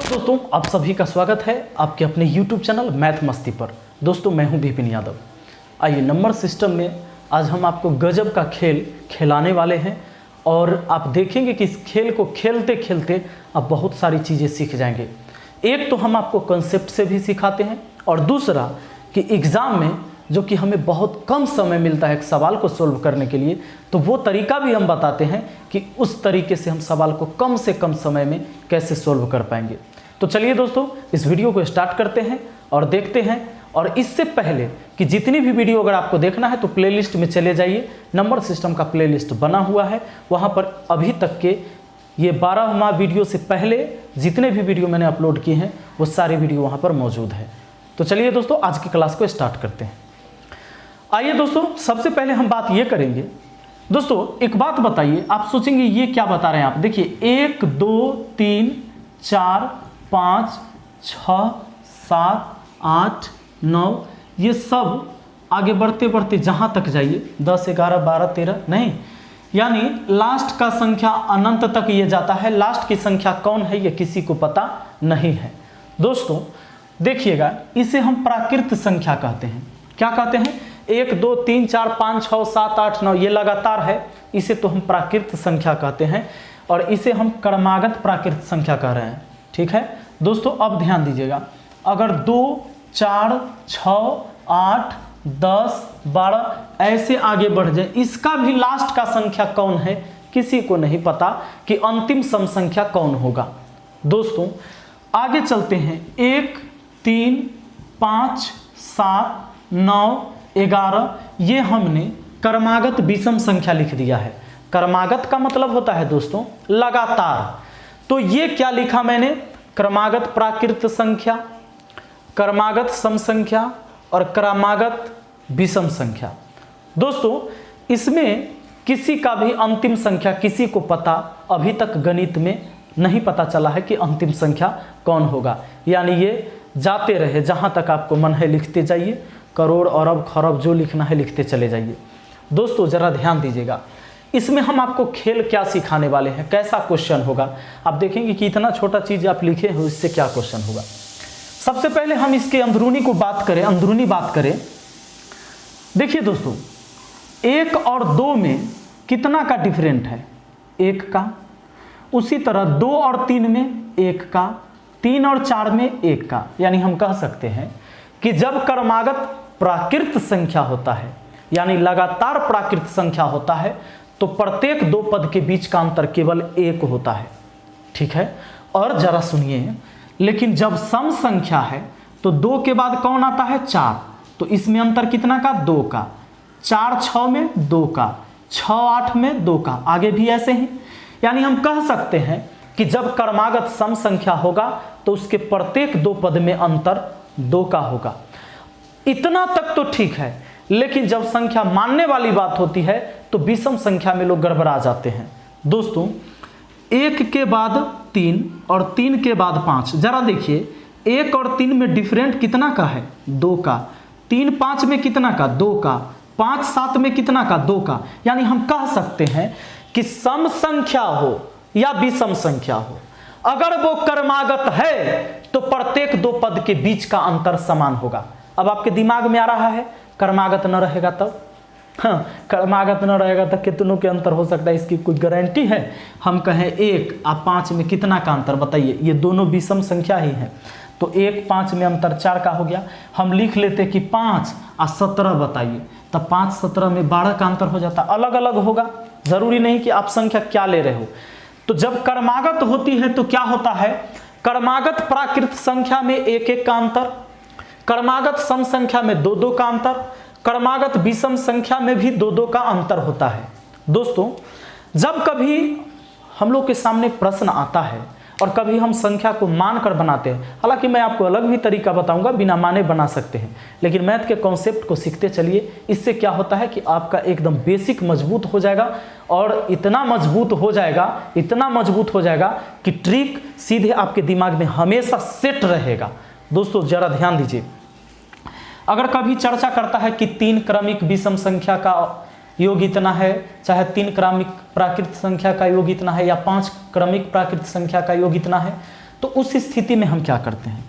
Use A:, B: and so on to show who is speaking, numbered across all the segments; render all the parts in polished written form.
A: दोस्तों आप सभी का स्वागत है आपके अपने YouTube चैनल मैथ मस्ती पर। दोस्तों मैं हूं विपिन यादव। आइए नंबर सिस्टम में आज हम आपको गजब का खेल खिलाने वाले हैं और आप देखेंगे कि इस खेल को खेलते खेलते आप बहुत सारी चीज़ें सीख जाएंगे। एक तो हम आपको कॉन्सेप्ट से भी सिखाते हैं और दूसरा कि एग्ज़ाम में जो कि हमें बहुत कम समय मिलता है एक सवाल को सोल्व करने के लिए, तो वो तरीका भी हम बताते हैं कि उस तरीके से हम सवाल को कम से कम समय में कैसे सोल्व कर पाएंगे। तो चलिए दोस्तों इस वीडियो को स्टार्ट करते हैं और देखते हैं। और इससे पहले कि जितनी भी वीडियो अगर आपको देखना है तो प्लेलिस्ट में चले जाइए। नंबर सिस्टम का प्लेलिस्ट बना हुआ है, वहाँ पर अभी तक के ये 12वां वीडियो से पहले जितने भी वीडियो मैंने अपलोड किए हैं वो सारे वीडियो वहाँ पर मौजूद है। तो चलिए दोस्तों आज की क्लास को स्टार्ट करते हैं। आइए दोस्तों सबसे पहले हम बात ये करेंगे। दोस्तों एक बात बताइए, आप सोचेंगे ये क्या बता रहे हैं आप। देखिए 1 2 3 4 5 6 7 8 9 ये सब आगे बढ़ते बढ़ते जहाँ तक जाइए 10 11 12 13 नहीं, यानी लास्ट का संख्या अनंत तक ये जाता है। लास्ट की संख्या कौन है ये किसी को पता नहीं है। दोस्तों देखिएगा इसे हम प्राकृत संख्या कहते हैं। क्या कहते हैं? 1 2 3 4 5 6 7 8 9 ये लगातार है, इसे तो हम प्राकृत संख्या कहते हैं और इसे हम क्रमागत प्राकृत संख्या कह रहे हैं। ठीक है दोस्तों, अब ध्यान दीजिएगा, अगर 2 4 6 8 10 12 ऐसे आगे बढ़ जाए, इसका भी लास्ट का संख्या कौन है किसी को नहीं पता कि अंतिम सम संख्या कौन होगा। दोस्तों आगे चलते हैं। 1 3 5 7 9 11 ये हमने क्रमागत विषम संख्या लिख दिया है। क्रमागत का मतलब होता है दोस्तों लगातार। तो ये क्या लिखा मैंने? क्रमागत प्राकृत संख्या, क्रमागत सम संख्या और क्रमागत विषम संख्या। दोस्तों इसमें किसी का भी अंतिम संख्या किसी को पता अभी तक गणित में नहीं पता चला है कि अंतिम संख्या कौन होगा। यानी ये जाते रहे, जहाँ तक आपको मन है लिखते जाइए, करोड़ अरब खरब जो लिखना है लिखते चले जाइए। दोस्तों जरा ध्यान दीजिएगा, इसमें हम आपको खेल क्या सिखाने वाले हैं, कैसा क्वेश्चन होगा। आप देखेंगे कि इतना छोटा चीज़ आप लिखे हो इससे क्या क्वेश्चन होगा। सबसे पहले हम इसके अंदरूनी को बात करें, अंदरूनी बात करें। देखिए दोस्तों 1 और 2 में कितना का डिफरेंट है? 1 का। उसी तरह 2 और 3 में 1 का, 3 और 4 में 1 का। यानी हम कह सकते हैं कि जब क्रमागत प्राकृत संख्या होता है यानी लगातार प्राकृत संख्या होता है तो प्रत्येक 2 पद के बीच का अंतर केवल 1 होता है। ठीक है, और जरा सुनिए, लेकिन जब सम संख्या है तो 2 के बाद कौन आता है? 4। तो इसमें अंतर कितना का? 2 का। 4 6 में 2 का, 6 8 में 2 का, आगे भी ऐसे ही। यानी हम कह सकते हैं कि जब क्रमागत सम संख्या होगा तो उसके प्रत्येक 2 पद में अंतर 2 का होगा। इतना तक तो ठीक है, लेकिन जब संख्या मानने वाली बात होती है तो विषम संख्या में लोग गड़बड़ा जाते हैं। दोस्तों 1 के बाद 3 और 3 के बाद 5, जरा देखिए 1 और 3 में डिफरेंट कितना का है? 2 का। 3 5 में कितना का? 2 का। 5 7 में कितना का? 2 का। यानी हम कह सकते हैं कि सम संख्या हो या विषम संख्या हो, अगर वो क्रमागत है तो प्रत्येक 2 पद के बीच का अंतर समान होगा। अब आपके दिमाग में आ रहा है क्रमागत न रहेगा तब? हाँ, क्रमागत न रहेगा तो कितनों के अंतर हो सकता है, इसकी कोई गारंटी है? हम कहें 1 और 5 में कितना का अंतर बताइए, ये दोनों विषम संख्या ही है तो 1 5 में अंतर 4 का हो गया। हम लिख लेते कि 5 और 17 बताइए, तब 5 17 में 12 का अंतर हो जाता। अलग अलग होगा, जरूरी नहीं कि आप संख्या क्या ले रहे हो। तो जब क्रमागत होती है तो क्या होता है? क्रमागत प्राकृत संख्या में 1 1 का अंतर, क्रमागत सम संख्या में 2 2 का अंतर, क्रमागत विषम संख्या में भी 2 2 का अंतर होता है। दोस्तों जब कभी हम लोग के सामने प्रश्न आता है और कभी हम संख्या को मानकर बनाते हैं, हालांकि मैं आपको अलग भी तरीका बताऊंगा, बिना माने बना सकते हैं, लेकिन मैथ के कॉन्सेप्ट को सीखते चलिए। इससे क्या होता है कि आपका एकदम बेसिक मजबूत हो जाएगा और इतना मजबूत हो जाएगा, इतना मजबूत हो जाएगा कि ट्रिक सीधे आपके दिमाग में हमेशा सेट रहेगा। दोस्तों जरा ध्यान दीजिए, अगर कभी चर्चा करता है कि 3 क्रमिक विषम संख्या का योग इतना है, चाहे 3 क्रमिक प्राकृत संख्या का योग इतना है या 5 क्रमिक प्राकृत संख्या का योग इतना है, तो उस स्थिति में हम क्या करते हैं,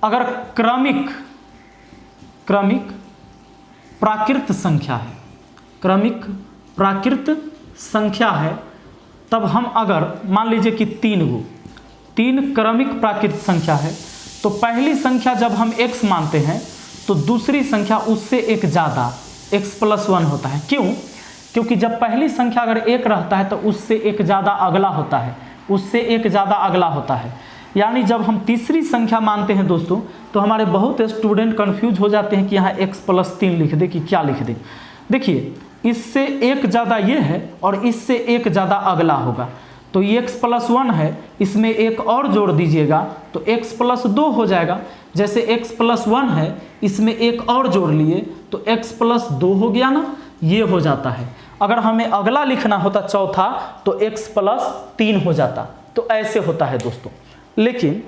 A: अगर क्रमिक प्राकृत संख्या है, क्रमिक प्राकृत संख्या है, तब हम अगर मान लीजिए कि 3 क्रमिक प्राकृत संख्या है, तो पहली संख्या जब हम x मानते हैं तो दूसरी संख्या उससे एक ज़्यादा x+1 होता है। क्यों? क्योंकि जब पहली संख्या अगर 1 रहता है तो उससे एक ज़्यादा अगला होता है, उससे एक ज़्यादा अगला होता है। यानी जब हम तीसरी संख्या मानते हैं दोस्तों, तो हमारे बहुत स्टूडेंट कंफ्यूज हो जाते हैं कि यहाँ x+3 लिख दे कि क्या लिख दे। देखिए, इससे एक ज़्यादा ये है और इससे एक ज़्यादा अगला होगा, तो ये x+1 है, इसमें एक और जोड़ दीजिएगा तो x+2 हो जाएगा। जैसे x+1 है, इसमें एक और जोड़ लिए तो x+2 हो गया ना, ये हो जाता है। अगर हमें अगला लिखना होता चौथा तो x+3 हो जाता। तो ऐसे होता है दोस्तों। लेकिन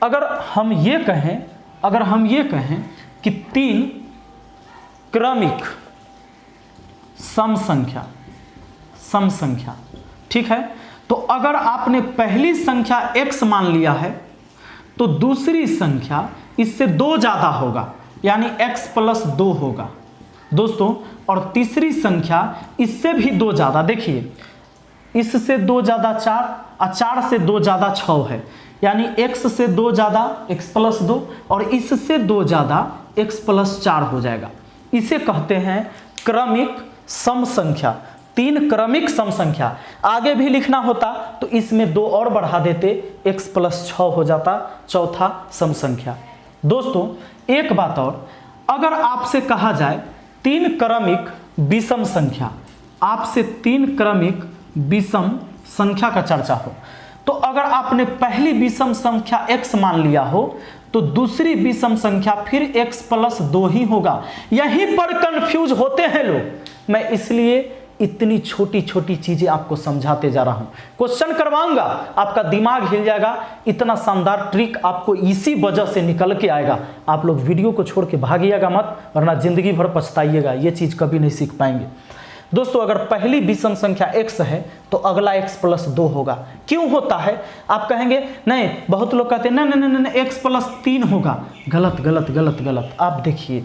A: अगर हम ये कहें कि 3 क्रमिक सम संख्या, ठीक है, तो अगर आपने पहली संख्या x मान लिया है तो दूसरी संख्या इससे 2 ज़्यादा होगा, यानी x+2 होगा दोस्तों, और तीसरी संख्या इससे भी 2 ज़्यादा। देखिए, इससे 2 ज़्यादा 4 और 4 से 2 ज़्यादा 6 है, यानी x से 2 ज़्यादा x+2 और इससे 2 ज़्यादा x+4 हो जाएगा। इसे कहते हैं क्रमिक सम संख्या। 3 क्रमिक सम संख्या। आगे भी लिखना होता तो इसमें 2 और बढ़ा देते, x+6 हो जाता चौथा सम संख्या। दोस्तों एक बात और, अगर आपसे कहा जाए 3 क्रमिक विषम संख्या, आपसे 3 क्रमिक विषम संख्या का चर्चा हो, तो अगर आपने पहली विषम संख्या x मान लिया हो तो दूसरी विषम संख्या फिर x+2 ही होगा। यहीं पर कंफ्यूज होते हैं लोग। मैं इसलिए इतनी छोटी छोटी चीजें आपको समझाते जा रहा हूं। क्वेश्चन करवाऊंगा, आपका दिमाग हिल जाएगा। इतना शानदार ट्रिक आपको इसी वजह से निकल के आएगा। आप लोग वीडियो को छोड़ के भागिएगा मत, वरना जिंदगी भर पछताइएगा। ये चीज कभी नहीं सीख पाएंगे दोस्तों। अगर पहली विषम संख्या x है तो अगला x+2 होगा। क्यों होता है? आप कहेंगे नहीं, बहुत लोग कहते हैं नहीं x+3 होगा। गलत गलत गलत गलत। आप देखिए,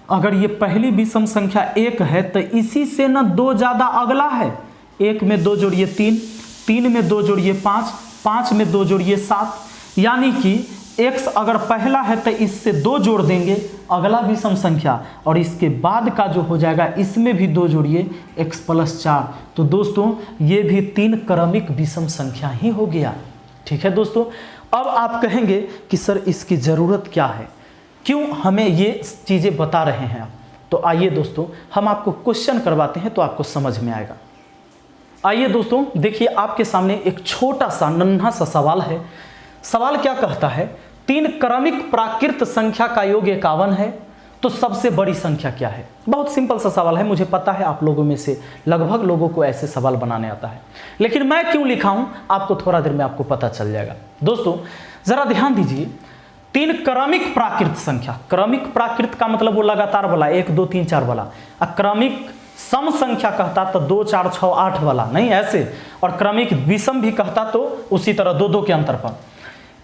A: अगर ये पहली विषम संख्या 1 है तो इसी से ना 2 ज़्यादा अगला है। 1 में 2 जोड़िए 3, 3 में 2 जोड़िए 5, 5 में 2 जोड़िए 7, यानी कि x अगर पहला है तो इससे 2 जोड़ देंगे अगला विषम संख्या, और इसके बाद का जो हो जाएगा इसमें भी 2 जोड़िए x+4। तो दोस्तों ये भी 3 क्रमिक विषम संख्या ही हो गया। ठीक है दोस्तों। अब आप कहेंगे कि सर इसकी ज़रूरत क्या है, क्यों हमें ये चीज़ें बता रहे हैं आप? तो आइए दोस्तों, हम आपको क्वेश्चन करवाते हैं तो आपको समझ में आएगा। आइए दोस्तों, देखिए आपके सामने एक छोटा सा नन्हा सा सवाल है। सवाल क्या कहता है? 3 क्रमिक प्राकृत संख्या का योग 51 है, तो सबसे बड़ी संख्या क्या है? बहुत सिंपल सा सवाल है। मुझे पता है आप लोगों में से लगभग लोगों को ऐसे सवाल बनाने आता है, लेकिन मैं क्यों लिखा हूं आपको थोड़ा देर में आपको पता चल जाएगा। दोस्तों जरा ध्यान दीजिए, 3 क्रमिक प्राकृत संख्या, क्रमिक प्राकृत का मतलब वो लगातार वाला 1 2 3 4 वाला। क्रमिक सम संख्या कहता तो 2 4 6 8 वाला, नहीं ऐसे। और क्रमिक विषम भी कहता तो उसी तरह 2 2 के अंतर पर।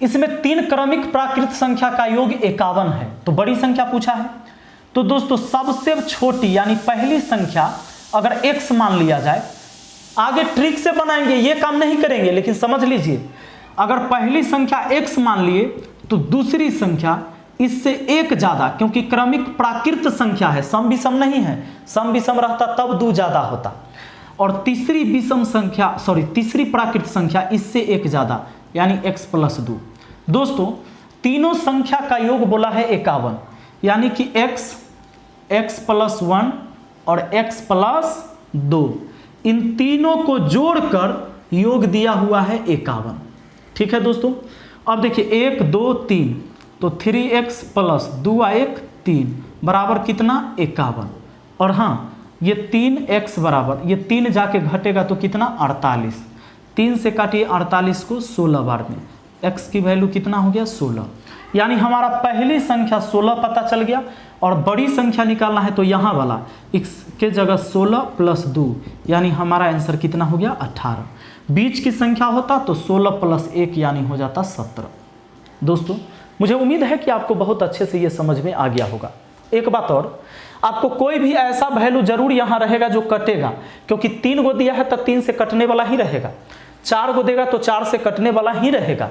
A: इसमें 3 क्रमिक प्राकृत संख्या का योग 51 है, तो बड़ी संख्या पूछा है। तो दोस्तों सबसे छोटी यानी पहली संख्या अगर x मान लिया जाए, आगे ट्रिक से बनाएंगे, ये काम नहीं करेंगे, लेकिन समझ लीजिए, अगर पहली संख्या x मान लिए तो दूसरी संख्या इससे एक ज्यादा, क्योंकि क्रमिक प्राकृत संख्या है, सम विषम नहीं है। सम विषम रहता तब 2 ज्यादा होता। और तीसरी विषम संख्या तीसरी प्राकृत संख्या इससे एक ज्यादा, यानी x+2। दोस्तों तीनों संख्या का योग बोला है 51, यानी कि x+1 और x+2, इन तीनों को जोड़कर योग दिया हुआ है 51। ठीक है दोस्तों। अब देखिए 1 2 3, तो 3x + 2 1 3 बराबर कितना? 51। और हाँ, ये 3x बराबर, ये 3 जाके घटेगा तो कितना? 48। 3 से काटिए 48 को 16 बार में, x की वैल्यू कितना हो गया? 16। यानी हमारा पहली संख्या 16 पता चल गया, और बड़ी संख्या निकालना है तो यहाँ वाला x के जगह 16 + 2, यानी हमारा आंसर कितना हो गया? 18। बीच की संख्या होता तो 16 + 1 यानी हो जाता 17। दोस्तों मुझे उम्मीद है कि आपको बहुत अच्छे से ये समझ में आ गया होगा। एक बात और, आपको कोई भी ऐसा वैल्यू जरूर यहाँ रहेगा जो कटेगा, क्योंकि 3 गो दिया है तो 3 से कटने वाला ही रहेगा, 4 गो देगा तो 4 से कटने वाला ही रहेगा।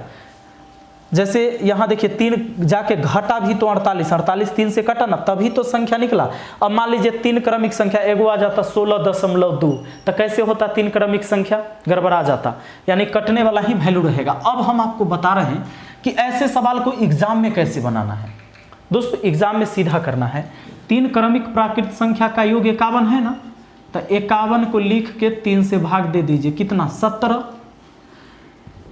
A: जैसे यहाँ देखिए 3 जाके घटा भी तो 48, 48 3 से कटा ना, तभी तो संख्या निकला। अब मान लीजिए 3 क्रमिक संख्या, एगो आ जाता 16.2, तो कैसे होता 3 क्रमिक संख्या, गड़बड़ा जाता, यानी कटने वाला ही वैल्यू रहेगा। अब हम आपको बता रहे हैं कि ऐसे सवाल को एग्जाम में कैसे बनाना है। दोस्तों एग्जाम में सीधा करना है, 3 क्रमिक प्राकृत संख्या का योग 51 है ना, तो 51 को लिख के 3 से भाग दे दीजिए, कितना 17।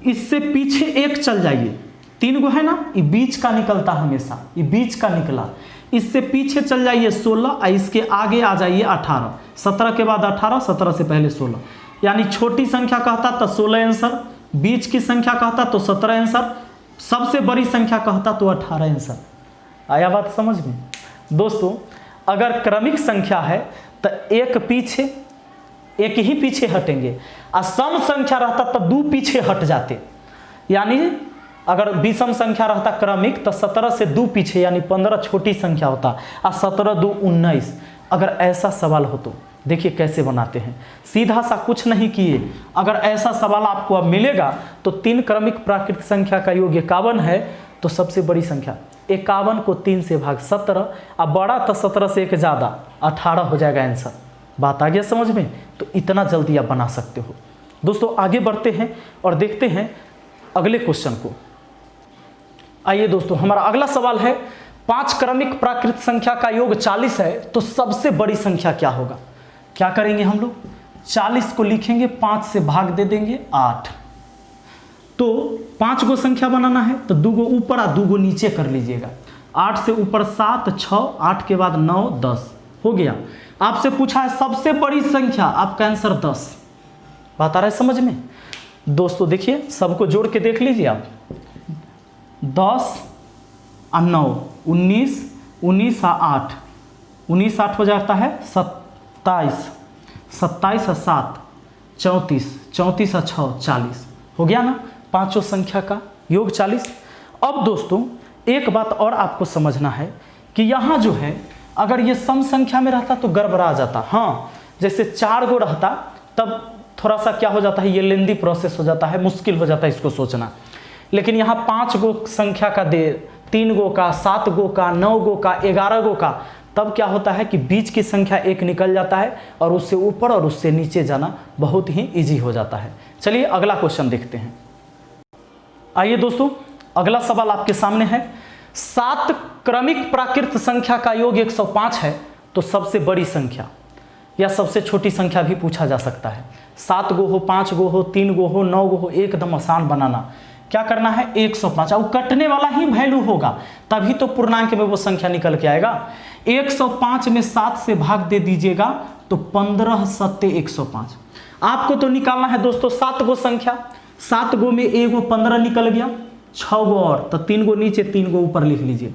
A: इससे पीछे 1 चल जाइए, 3 गो है ना, ये बीच का निकलता हमेशा, ये बीच का निकला। इससे पीछे चल जाइए 16 और इसके आगे आ जाइए 18, 17 के बाद 18, 17 से पहले 16, यानी छोटी संख्या कहता तो 16 आंसर, बीच की संख्या कहता तो 17 आंसर, सबसे बड़ी संख्या कहता तो 18 आंसर। आया बात समझ में? दोस्तों अगर क्रमिक संख्या है तो एक ही पीछे हटेंगे, और सम संख्या रहता तो 2 पीछे हट जाते। यानी अगर विषम संख्या रहता क्रमिक तो 17 से 2 पीछे, यानी 15 छोटी संख्या होता, और 17 2 19। अगर ऐसा सवाल हो तो देखिए कैसे बनाते हैं, सीधा सा कुछ नहीं किए। अगर ऐसा सवाल आपको अब मिलेगा तो 3 क्रमिक प्राकृत संख्या का योग 51 है, तो सबसे बड़ी संख्या 51 को 3 से भाग 17, अब बड़ा तो 17 से 1 ज़्यादा 18 हो जाएगा आंसर। बात आ गया समझ में? तो इतना जल्दी आप बना सकते हो। दोस्तों आगे बढ़ते हैं और देखते हैं अगले क्वेश्चन को। आइए दोस्तों, हमारा अगला सवाल है, 5 क्रमिक प्राकृत संख्या का योग 40 है, तो सबसे बड़ी संख्या क्या होगा? क्या करेंगे हम लोग, 40 को लिखेंगे, 5 से भाग दे देंगे 8। तो 5 गो संख्या बनाना है तो 2 गो ऊपर और 2 गो नीचे कर लीजिएगा। 8 से ऊपर 7, 6, 8 के बाद 9, 10 हो गया। आपसे पूछा है सबसे बड़ी संख्या, आपका आंसर 10। बात आ रहा है समझ में? दोस्तों देखिए सबको जोड़ के देख लीजिए आप, 10 और 9 19, 19 और 8, 19 8 हो जाता है 27, 27 और 7 34, 34 और 6 40 हो गया ना, पांचों संख्या का योग 40। अब दोस्तों एक बात और आपको समझना है कि यहाँ जो है अगर ये सम संख्या में रहता तो गड़बड़ा जाता। हाँ, जैसे 4 गो रहता तब थोड़ा सा क्या हो जाता है, ये लेंदी प्रोसेस हो जाता है, मुश्किल हो जाता है इसको सोचना। लेकिन यहाँ 5 गो संख्या का दे, 3 गो का, 7 गो का, 9 गो का, 11 गो का, तब क्या होता है कि बीच की संख्या 1 निकल जाता है और उससे ऊपर और उससे नीचे जाना बहुत ही इजी हो जाता है। चलिए अगला क्वेश्चन देखते हैं। आइए दोस्तों, अगला सवाल आपके सामने है, 7 क्रमिक प्राकृत संख्या का योग 105 है, तो सबसे बड़ी संख्या या सबसे छोटी संख्या भी पूछा जा सकता है। 7 गो हो, 5 गो हो, 3 गो हो, 9 गो हो, एकदम आसान बनाना। क्या करना है, 105, और कटने वाला ही वैल्यू होगा, तभी तो पूर्णांक में वो संख्या निकल के आएगा। 105 में 7 से भाग दे दीजिएगा तो 15 सत्ते 105। आपको तो निकालना है दोस्तों 7 गो संख्या, 7 गो में एगो 15 निकल गया, 6 गो और, तो 3 गो नीचे 3 गो ऊपर लिख लीजिए,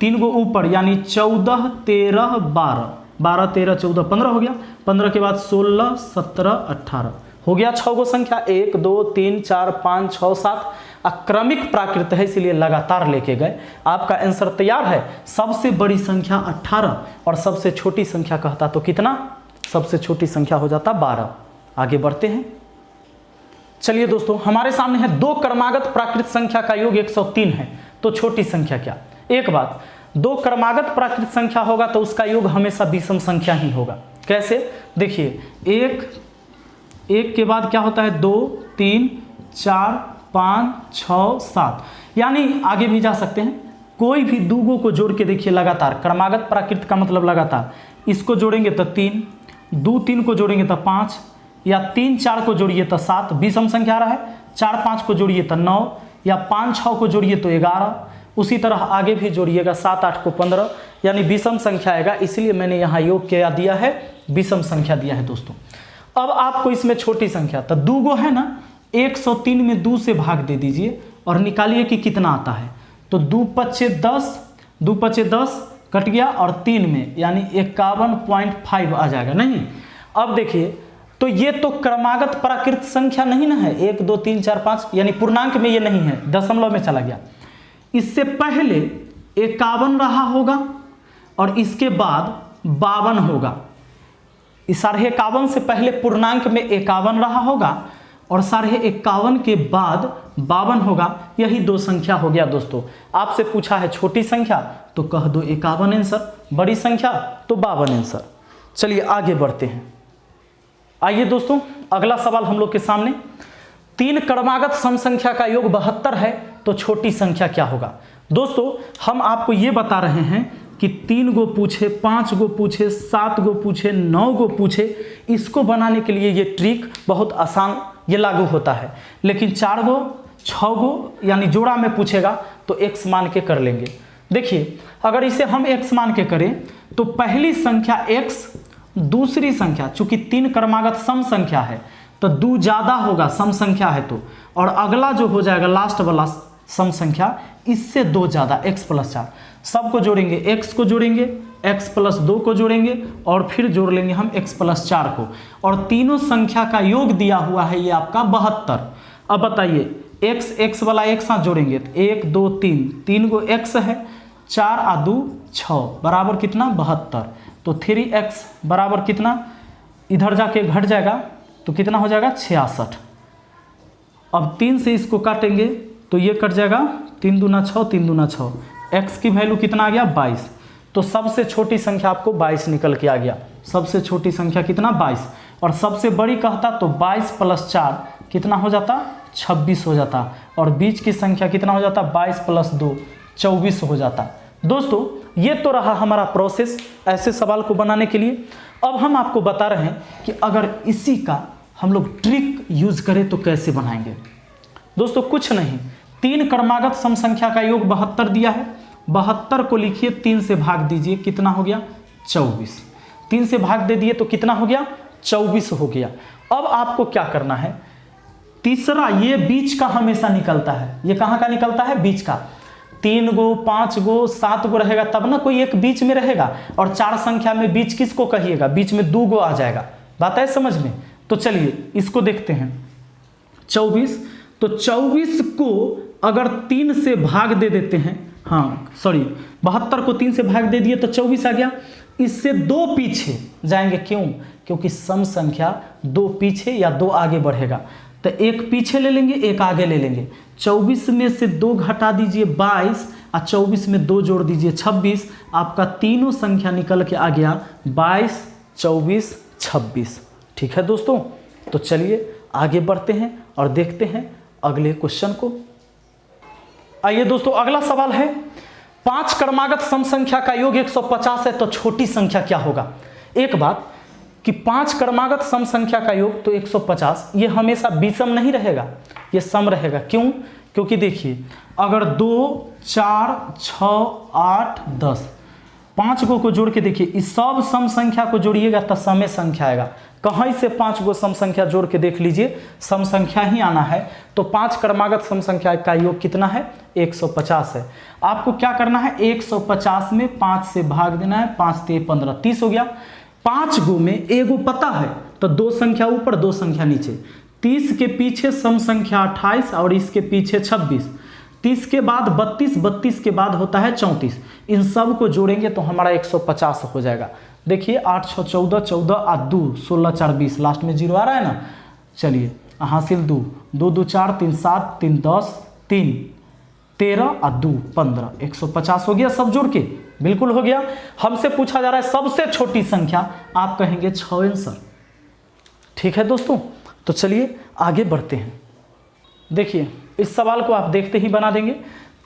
A: 3 गो ऊपर, यानी 14 13 12, 12 13 14 15 हो गया। 15 के बाद 16 17 18 हो गया 6 गो संख्या, 1 2 3 4 5 6 7। अक्रमिक प्राकृत है इसलिए लगातार लेके गए। आपका आंसर तैयार है। सबसे बड़ी संख्या 18 और सबसे छोटी संख्या कहता तो कितना, सबसे छोटी संख्या हो जाता 12। आगे बढ़ते हैं। चलिए दोस्तों, हमारे सामने है 2 क्रमागत प्राकृत संख्या का योग 103 है, तो छोटी संख्या क्या? एक बात, 2 क्रमागत प्राकृत संख्या होगा तो उसका योग हमेशा विषम संख्या ही होगा। कैसे? देखिए, 1 के बाद क्या होता है, 2 3 4 5 6 7, यानी आगे भी जा सकते हैं। कोई भी 2 गो को जोड़ के देखिए लगातार, क्रमागत प्राकृत का मतलब लगातार, इसको जोड़ेंगे तो 3, 2 3 को जोड़ेंगे तो 5, या 3 4 को जोड़िए तो 7, विषम संख्या आ रहा है, 4 5 को जोड़िए तो 9, या 5 6 को जोड़िए तो 11, उसी तरह आगे भी जोड़िएगा, 7 8 को 15, यानी विषम संख्या आएगा। इसलिए मैंने यहाँ योग क्या दिया है, विषम संख्या दिया है दोस्तों। अब आपको इसमें छोटी संख्या, तो 2 गो है ना, 103 में 2 से भाग दे दीजिए और निकालिए कि कितना आता है। तो 2 5 10, 2 5 10 कट गया, और 3 में यानी 51.5 आ जाएगा। नहीं, अब देखिए, तो ये तो क्रमागत प्राकृत संख्या नहीं ना है, 1 2 3 4 5, यानी पूर्णांक में ये नहीं है, दशमलव में चला गया। इससे पहले 51 रहा होगा और इसके बाद 52 होगा। इस 51 से पहले पूर्णांक में 51 रहा होगा और 51 के बाद 52 होगा। यही दो संख्या हो गया दोस्तों। आपसे पूछा है छोटी संख्या तो कह दो 51 आंसर, बड़ी संख्या तो 52 आंसर। चलिए आगे बढ़ते हैं। आइए दोस्तों, अगला सवाल हम लोग के सामने, 3 क्रमागत सम संख्या का योग 72 है तो छोटी संख्या क्या होगा। दोस्तों हम आपको ये बता रहे हैं कि 3 गो पूछे, 5 गो पूछे, 7 गो पूछे, 9 गो पूछे, इसको बनाने के लिए ये ट्रिक बहुत आसान ये लागू होता है। लेकिन 4 गो 6 गो यानी जोड़ा में पूछेगा तो x मान के कर लेंगे। देखिए अगर इसे हम x मान के करें तो पहली संख्या x, दूसरी संख्या चूंकि 3 क्रमागत सम संख्या है तो 2 ज़्यादा होगा सम संख्या है तो, और अगला जो हो जाएगा लास्ट वाला सम संख्या इससे 2 ज़्यादा x + 4। सबको जोड़ेंगे, x को जोड़ेंगे, x + 2 को जोड़ेंगे और फिर जोड़ लेंगे हम x + 4 को, और तीनों संख्या का योग दिया हुआ है ये आपका 72। अब बताइए x वाला एक साथ जोड़ेंगे तो 1 2 3 गो x है, 4 और 2 6 बराबर कितना 72। तो 3x बराबर कितना, इधर जाके घट जाएगा तो कितना हो जाएगा 66। अब 3 से इसको काटेंगे तो ये कट जाएगा, 3 दूना 6, 3 दूना 6, x की वैल्यू कितना आ गया 22। तो सबसे छोटी संख्या आपको 22 निकल के आ गया। सबसे छोटी संख्या कितना 22, और सबसे बड़ी कहता तो 22 + 4 कितना हो जाता 26 हो जाता, और बीच की संख्या कितना हो जाता 22 + 2 24 हो जाता। दोस्तों ये तो रहा हमारा प्रोसेस ऐसे सवाल को बनाने के लिए। अब हम आपको बता रहे हैं कि अगर इसी का हम लोग ट्रिक यूज करें तो कैसे बनाएंगे। दोस्तों कुछ नहीं, 3 क्रमागत सम संख्या का योग 72 दिया है, 72 को लिखिए 3 से भाग दीजिए, कितना हो गया 24। 3 से भाग दे दिए तो कितना हो गया 24 हो गया। अब आपको क्या करना है, तीसरा ये बीच का हमेशा निकलता है, ये कहाँ का निकलता है बीच का। 3 गो 5 गो 7 गो रहेगा तब ना कोई एक बीच में रहेगा, और 4 संख्या में बीच किसको कहिएगा, बीच में 2 गो आ जाएगा। बात है समझ में। तो चलिए इसको देखते हैं 24। तो 24 को अगर 3 से भाग दे देते हैं, हाँ सॉरी 72 को 3 से भाग दे दिए तो 24 आ गया। इससे 2 पीछे जाएंगे, क्यों, क्योंकि सम संख्या 2 पीछे या 2 आगे बढ़ेगा। तो एक पीछे ले लेंगे एक आगे ले लेंगे। 24 में से 2 घटा दीजिए 22, और 24 में 2 जोड़ दीजिए 26। आपका तीनों संख्या निकल के आ गया 22 24 26। ठीक है दोस्तों, तो चलिए आगे बढ़ते हैं और देखते हैं अगले क्वेश्चन को। आइए दोस्तों अगला सवाल है, 5 क्रमागत सम संख्या का योग 150 है तो छोटी संख्या क्या होगा। एक बात कि 5 क्रमागत सम संख्या का योग तो 150, ये हमेशा विषम नहीं रहेगा, ये सम रहेगा। क्यों, क्योंकि देखिए अगर 2 4 6 8 10 5 को जोड़ के देखिए, इस सब सम संख्या को जोड़िएगा तो समय संख्या आएगा। कहीं से 5 गो सम संख्या जोड़ के देख लीजिए, सम संख्या ही आना है। तो 5 क्रमागत सम संख्या का योग कितना है 150 है। आपको क्या करना है, 150 में 5 से भाग देना है, 5 × 15 30 हो गया। 5 गो में एगो पता है तो 2 संख्या ऊपर 2 संख्या नीचे। 30 के पीछे सम संख्या 28 और इसके पीछे 26। 30 के बाद 32, 32 के बाद होता है 34। इन सब को जोड़ेंगे तो हमारा 150 हो जाएगा। देखिए 8 6 14 14 और 2 16 4 20, लास्ट में 0 आ रहा है ना। चलिए हासिल 2 2 2 4 3 7 3 10 3 13 और 2 15, 150 हो गया सब जोड़ के, बिल्कुल हो गया। हमसे पूछा जा रहा है सबसे छोटी संख्या, आप कहेंगे 6 आंसर। ठीक है दोस्तों, तो चलिए आगे बढ़ते हैं। देखिए इस सवाल को आप देखते ही बना देंगे।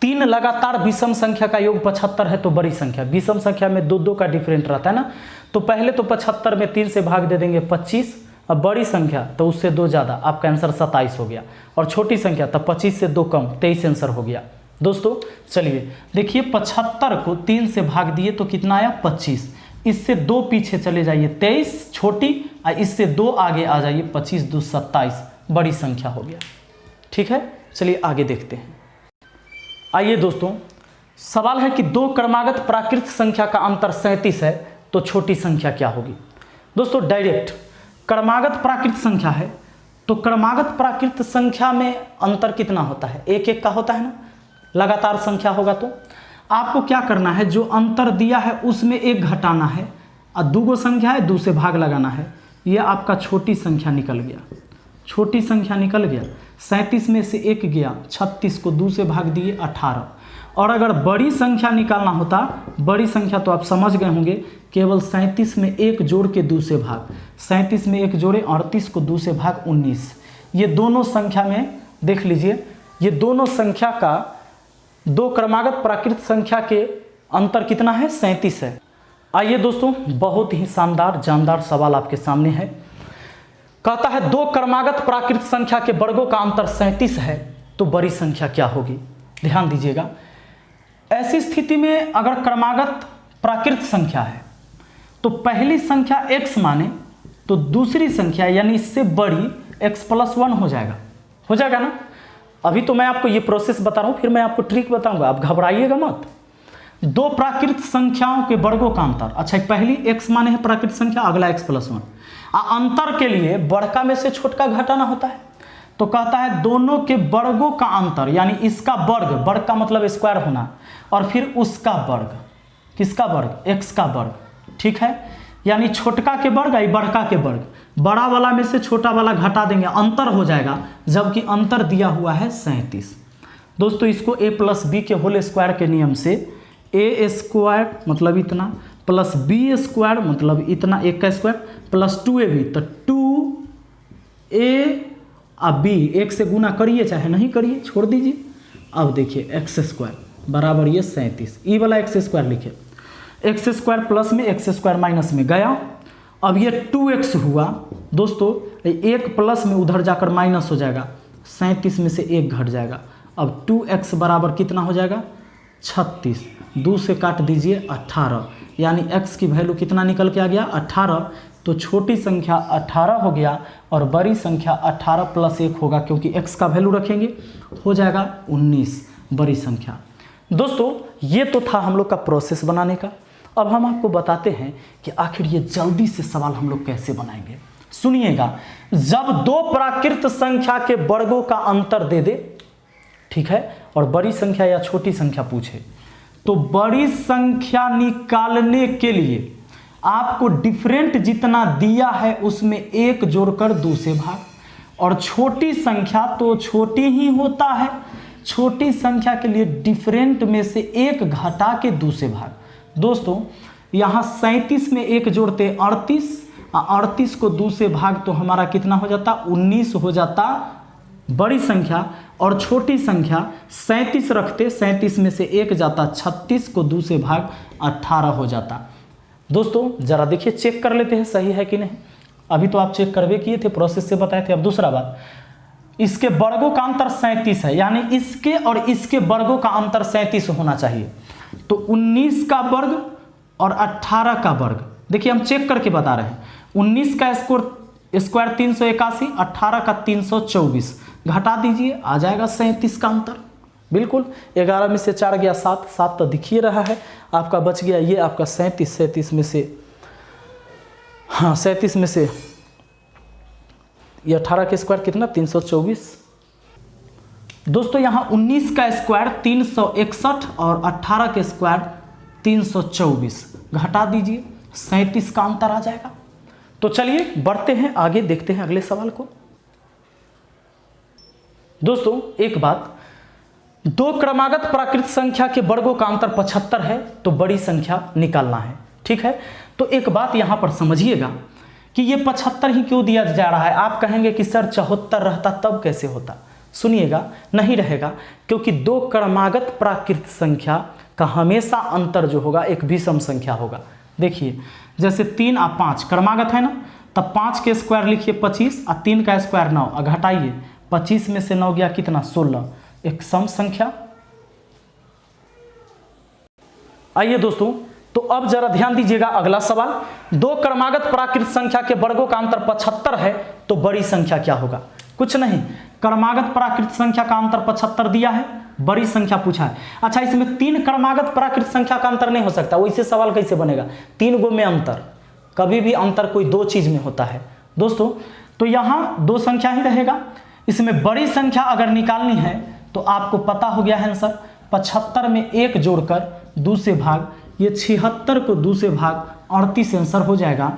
A: 3 लगातार विषम संख्या का योग 75 है तो बड़ी संख्या। विषम संख्या में 2 2 का डिफरेंट रहता है ना, तो पहले तो 75 में 3 से भाग दे देंगे 25, अब बड़ी संख्या तो उससे 2 ज़्यादा, आपका आंसर 27 हो गया। और छोटी संख्या तब 25 से 2 कम 23 आंसर हो गया। दोस्तों चलिए देखिए 75 को 3 से भाग दिए तो कितना आया 25। इससे 2 पीछे चले जाइए 23 छोटी, और इससे 2 आगे आ जाइए 25 2 27, बड़ी संख्या हो गया। ठीक है, चलिए आगे देखते हैं। आइए दोस्तों सवाल है कि 2 क्रमागत प्राकृत संख्या का अंतर 37 है तो छोटी संख्या क्या होगी। दोस्तों डायरेक्ट क्रमागत प्राकृत संख्या है तो क्रमागत प्राकृत संख्या में अंतर कितना होता है, 1 1 का होता है ना। लगातार संख्या होगा तो आपको क्या करना है, जो अंतर दिया है उसमें एक घटाना है और दो गो संख्या है, 2 से भाग लगाना है। ये आपका छोटी संख्या निकल गया, छोटी संख्या निकल गया। 37 में से 1 गया, 36 को 2 से भाग दिए 18। और अगर बड़ी संख्या निकालना होता, बड़ी संख्या तो आप समझ गए होंगे, केवल 37 में 1 जोड़ के 2 से भाग, 37 में 1 जोड़े 38 को 2 से भाग 19। ये दोनों संख्या में देख लीजिए, ये दोनों संख्या का दो क्रमागत प्राकृत संख्या के अंतर कितना है, 37 है। आइए दोस्तों, बहुत ही शानदार जानदार सवाल आपके सामने है। कहता है दो क्रमागत प्राकृत संख्या के वर्गों का अंतर 37 है तो बड़ी संख्या क्या होगी। ध्यान दीजिएगा, ऐसी स्थिति में अगर क्रमागत प्राकृत संख्या है तो पहली संख्या x माने तो दूसरी संख्या यानी इससे बड़ी x+1 हो जाएगा ना। अभी तो मैं आपको ये प्रोसेस बता रहा हूँ, फिर मैं आपको ट्रिक बताऊंगा, आप घबराइएगा मत। दो प्राकृत संख्याओं के वर्गों का अंतर, अच्छा पहली x माने है प्राकृत संख्या, अगला x+1। अंतर के लिए बड़का में से छोटका घटाना होता है, तो कहता है दोनों के वर्गों का अंतर, यानी इसका वर्ग, वर्ग का मतलब स्क्वायर होना, और फिर उसका वर्ग, किसका वर्ग, x का वर्ग, ठीक है। यानी छोटका के वर्ग या बड़का के वर्ग, बड़ा वाला में से छोटा वाला घटा देंगे, अंतर हो जाएगा, जबकि अंतर दिया हुआ है 37। दोस्तों इसको a+b के होल स्क्वायर के नियम से a² मतलब इतना प्लस b² मतलब इतना, 1 का स्क्वायर प्लस 2ab, तो 2a अब b, 1 से गुना करिए चाहे नहीं करिए, छोड़ दीजिए। अब देखिए x² बराबर ये 37, ई वाला x² लिखे, x² प्लस में x² माइनस में गया, अब ये 2x हुआ। दोस्तों 1 प्लस में उधर जाकर माइनस हो जाएगा, 37 में से 1 घट जाएगा। अब 2x बराबर कितना हो जाएगा, 36, 2 से काट दीजिए 18, यानी x की वैल्यू कितना निकल के आ गया, 18। तो छोटी संख्या 18 हो गया और बड़ी संख्या 18 प्लस 1 होगा, क्योंकि x का वैल्यू रखेंगे, हो जाएगा 19 बड़ी संख्या। दोस्तों ये तो था हम लोग का प्रोसेस बनाने का। अब हम आपको बताते हैं कि आखिर ये जल्दी से सवाल हम लोग कैसे बनाएंगे। सुनिएगा, जब दो प्राकृत संख्या के वर्गों का अंतर दे दे, ठीक है, और बड़ी संख्या या छोटी संख्या पूछे, तो बड़ी संख्या निकालने के लिए आपको डिफरेंट जितना दिया है उसमें 1 जोड़कर 2 से भाग, और छोटी संख्या तो छोटी ही होता है, छोटी संख्या के लिए डिफरेंट में से 1 घटा के 2 से भाग। दोस्तों यहाँ 37 में 1 जोड़ते 38, 38 को 2 से भाग तो हमारा कितना हो जाता, 19 हो जाता बड़ी संख्या, और छोटी संख्या 37 रखते, 37 में से 1 जाता 36 को 2 से भाग 18 हो जाता। दोस्तों जरा देखिए, चेक कर लेते हैं सही है कि नहीं। अभी तो आप चेक करवे किए थे, प्रोसेस से बताए थे। अब दूसरा बात, इसके वर्गों का अंतर 37 है, यानी इसके और इसके वर्गों का अंतर 37 होना चाहिए। तो 19 का वर्ग और 18 का वर्ग, देखिए हम चेक करके बता रहे हैं। 19 का स्क्वायर 381, 18 का 324, घटा दीजिए, आ जाएगा 37 का अंतर। बिल्कुल, 11 में से 4 गया 7, 7 तो दिख ही रहा है आपका, बच गया ये आपका 37, 37 में से, हाँ 37 में से ये 18 के स्क्वायर कितना, 324। दोस्तों यहाँ 19 का स्क्वायर 361 और 18 के स्क्वायर 324, घटा दीजिए, 37 का अंतर आ जाएगा। तो चलिए बढ़ते हैं आगे, देखते हैं अगले सवाल को। दोस्तों एक बात, दो क्रमागत प्राकृत संख्या के वर्गों का अंतर 75 है तो बड़ी संख्या निकालना है, ठीक है। तो एक बात यहां पर समझिएगा कि ये 75 ही क्यों दिया जा रहा है। आप कहेंगे कि सर 74 रहता तब कैसे होता। सुनिएगा, नहीं रहेगा, क्योंकि दो क्रमागत प्राकृत संख्या का हमेशा अंतर जो होगा एक विषम संख्या होगा। देखिए जैसे 3 और 5 क्रमागत है ना, तब 5 के स्क्वायर लिखिए 25 और 3 का स्क्वायर 9, और घटाइए, 25 में से 9 गया कितना, 16, एक सम संख्या। आइए दोस्तों, तो अब जरा ध्यान दीजिएगा, अगला सवाल, दो क्रमागत प्राकृत संख्या के वर्गों का अंतर 75 है तो बड़ी संख्या क्या होगा। कुछ नहीं, क्रमागत प्राकृत संख्या का अंतर 75 दिया है, बड़ी संख्या पूछा है। अच्छा, इसमें 3 क्रमागत प्राकृत संख्या का अंतर नहीं हो सकता, वैसे सवाल कैसे बनेगा। 3 गो में अंतर, कभी भी अंतर कोई 2 चीज में होता है दोस्तों। तो यहाँ 2 संख्या ही रहेगा। इसमें बड़ी संख्या अगर निकालनी है तो आपको पता हो गया है आंसर, 75 में 1 जोड़कर 2 से भाग, ये 76 को 2 से भाग 38 आंसर हो जाएगा।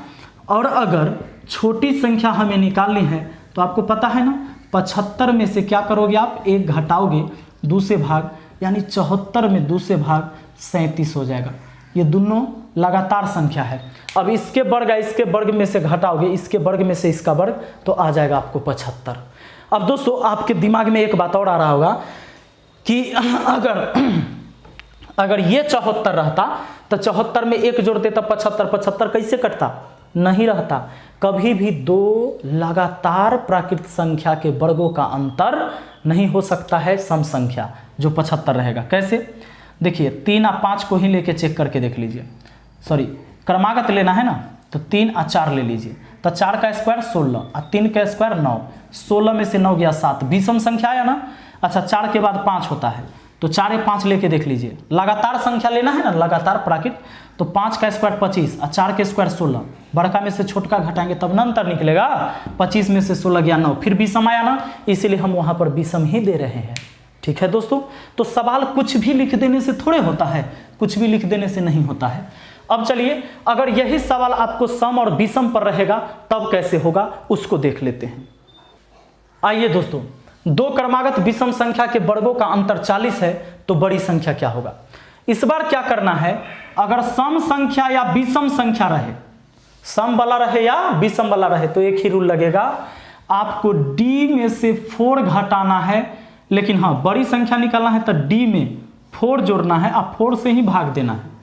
A: और अगर छोटी संख्या हमें निकालनी है तो आपको पता है ना, 75 में से क्या करोगे आप, 1 घटाओगे 2 से भाग, यानी 74 में 2 से भाग 37 हो जाएगा। ये दोनों लगातार संख्या है। अब इसके वर्ग में से घटाओगे, इसके वर्ग में से इसका वर्ग, तो आ जाएगा आपको 75। अब दोस्तों आपके दिमाग में एक बात और आ रहा होगा कि अगर ये 74 रहता तो 74 में 1 जोड़ते तब 75 कैसे कटता, नहीं रहता। कभी भी 2 लगातार प्राकृत संख्या के वर्गों का अंतर नहीं हो सकता है सम संख्या जो 75 रहेगा। कैसे, देखिए 3 और 5 को ही लेके चेक करके देख लीजिए, सॉरी क्रमागत लेना है ना, तो 3 और 4 ले लीजिए, तो 4 का स्क्वायर 16 और 3 का स्क्वायर 9, 16 में से 9 गया 7, विषम संख्या आया ना। अच्छा 4 के बाद 5 होता है, तो 4 और 5 लेके देख लीजिए, लगातार संख्या लेना है ना, लगातार प्राकृत, तो 5 का स्क्वायर 25 और 4 के स्क्वायर 16, बड़का में से छोटका घटाएंगे तब ना अंतर निकलेगा। 25 में से 16 गया 9, फिर विषम आया ना, इसीलिए हम वहाँ पर विषम ही दे रहे हैं। ठीक है दोस्तों, तो सवाल कुछ भी लिख देने से थोड़े होता है, कुछ भी लिख देने से नहीं होता है। अब चलिए, अगर यही सवाल आपको सम और विषम पर रहेगा तब कैसे होगा उसको देख लेते हैं। आइए दोस्तों, 2 क्रमागत विषम संख्या के वर्गों का अंतर 40 है तो बड़ी संख्या क्या होगा। इस बार क्या करना है, अगर सम संख्या या विषम संख्या रहे, सम वाला रहे या विषम वाला रहे, तो एक ही रूल लगेगा, आपको d में से 4 घटाना है, लेकिन हाँ बड़ी संख्या निकालना है तो d में 4 जोड़ना है और 4 से ही भाग देना है।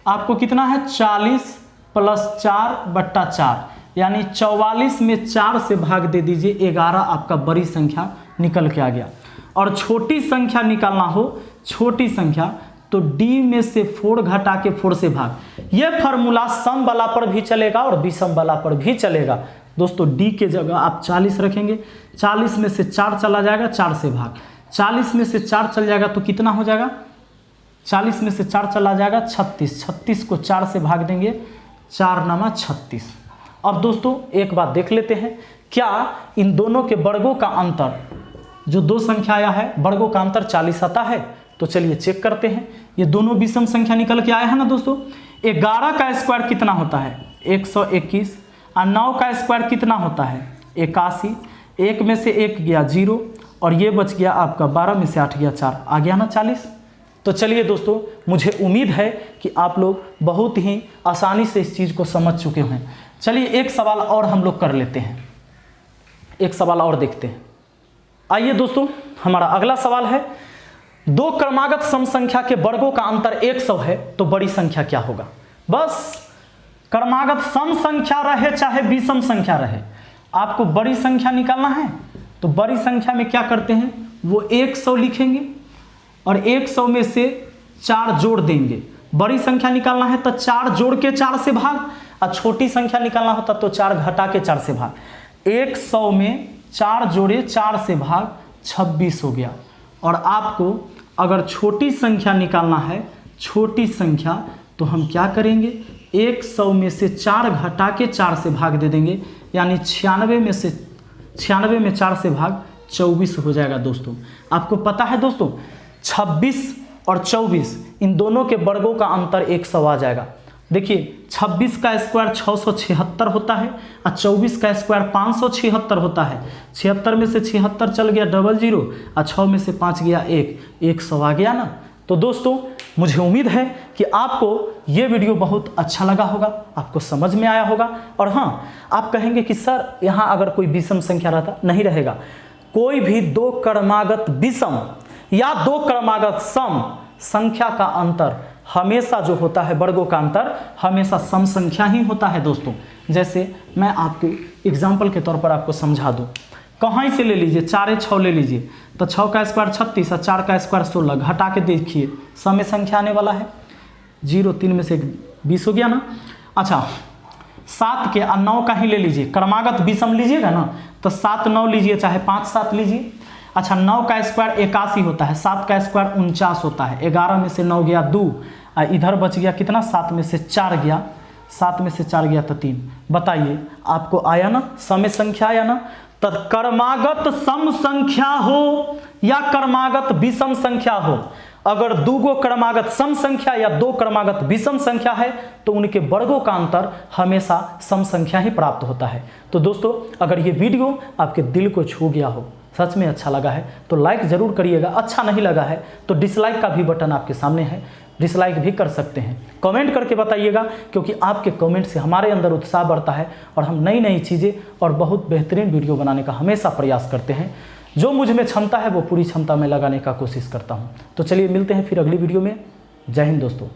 A: आपको कितना है, 40 + 4/4, यानी 44 में 4 से भाग दे दीजिए, 11 आपका बड़ी संख्या निकल के आ गया। और छोटी संख्या निकालना हो, छोटी संख्या, तो d में से 4 घटा के 4 से भाग। यह फार्मूला सम वाला पर भी चलेगा और विषम वाला पर भी चलेगा। दोस्तों d के जगह आप 40 रखेंगे, 40 में से 4 चला जाएगा, 4 से भाग, 40 में से 4 चल जाएगा तो कितना हो जाएगा, 40 में से 4 चला जाएगा 36, 36 को 4 से भाग देंगे, 4 नामा 36। अब दोस्तों एक बात देख लेते हैं, क्या इन दोनों के वर्गों का अंतर, जो 2 संख्या आया है वर्गों का अंतर 40 आता है, तो चलिए चेक करते हैं। ये दोनों विषम संख्या निकल के आया है ना दोस्तों। 11 का स्क्वायर कितना होता है, 121, और 9 का स्क्वायर कितना होता है, 81, 1 में से 1 गया 0, और ये बच गया आपका 12 में से 8 गया 4, आ गया ना 40। तो चलिए दोस्तों, मुझे उम्मीद है कि आप लोग बहुत ही आसानी से इस चीज़ को समझ चुके हैं। चलिए एक सवाल और हम लोग कर लेते हैं, एक सवाल और देखते हैं। आइए दोस्तों, हमारा अगला सवाल है, 2 क्रमागत सम संख्या के वर्गों का अंतर 100 है तो बड़ी संख्या क्या होगा। बस क्रमागत सम संख्या रहे चाहे विषम संख्या रहे, आपको बड़ी संख्या निकालना है, तो बड़ी संख्या में क्या करते हैं, वो 100 लिखेंगे और 100 में से 4 जोड़ देंगे। बड़ी संख्या निकालना है तो 4 जोड़ के 4 से भाग, और छोटी संख्या निकालना होता तो 4 घटा के 4 से भाग। 100 में 4 जोड़े 4 से भाग 26 हो गया। और आपको अगर छोटी संख्या निकालना है, छोटी संख्या, तो हम क्या करेंगे, 100 में से 4 घटा के 4 से भाग दे देंगे, यानी 96 में 4 से भाग 24 हो जाएगा। दोस्तों आपको पता है दोस्तों, 26 और 24 इन दोनों के वर्गों का अंतर 100 आ जाएगा। देखिए 26 का स्क्वायर 676 होता है और 24 का स्क्वायर 576 होता है। 76 में से 76 चल गया 00 और 6 में से 5 गया 100 आ गया ना। तो दोस्तों मुझे उम्मीद है कि आपको ये वीडियो बहुत अच्छा लगा होगा, आपको समझ में आया होगा। और हाँ, आप कहेंगे कि सर यहाँ अगर कोई विषम संख्या रहता, नहीं रहेगा। कोई भी 2 क्रमागत विषम या 2 क्रमागत सम संख्या का अंतर हमेशा जो होता है, वर्गों का अंतर हमेशा सम संख्या ही होता है। दोस्तों जैसे मैं आपको एग्जाम्पल के तौर पर आपको समझा दूँ, कहीं से ले लीजिए, 4 6 ले लीजिए, तो 6 का स्क्वायर 36 और 4 का स्क्वायर 16, घटा के देखिए समय संख्या आने वाला है 0, 3 में से 20 हो गया ना। अच्छा 7 के और 9 का ही ले लीजिए, क्रमागत विषम लीजिएगा ना, तो 7 9 लीजिए चाहे 5 7 लीजिए। अच्छा 9 का स्क्वायर 81 होता है, 7 का स्क्वायर 49 होता है, 11 में से 9 गया 2, इधर बच गया कितना, 7 में से 4 गया, 7 में से 4 गया तो 3। बताइए आपको आया ना, समय संख्या आया ना। तो क्रमागत सम संख्या हो या क्रमागत विषम संख्या हो, अगर दो गो क्रमागत सम संख्या या दो क्रमागत विषम संख्या है तो उनके वर्गों का अंतर हमेशा सम संख्या ही प्राप्त होता है। तो दोस्तों, अगर ये वीडियो आपके दिल को छू गया हो, सच में अच्छा लगा है तो लाइक ज़रूर करिएगा। अच्छा नहीं लगा है तो डिसलाइक का भी बटन आपके सामने है, डिसलाइक भी कर सकते हैं। कमेंट करके बताइएगा, क्योंकि आपके कमेंट से हमारे अंदर उत्साह बढ़ता है और हम नई नई चीज़ें और बहुत बेहतरीन वीडियो बनाने का हमेशा प्रयास करते हैं। जो मुझ में क्षमता है वो पूरी क्षमता में लगाने का कोशिश करता हूँ। तो चलिए मिलते हैं फिर अगली वीडियो में। जय हिंद दोस्तों।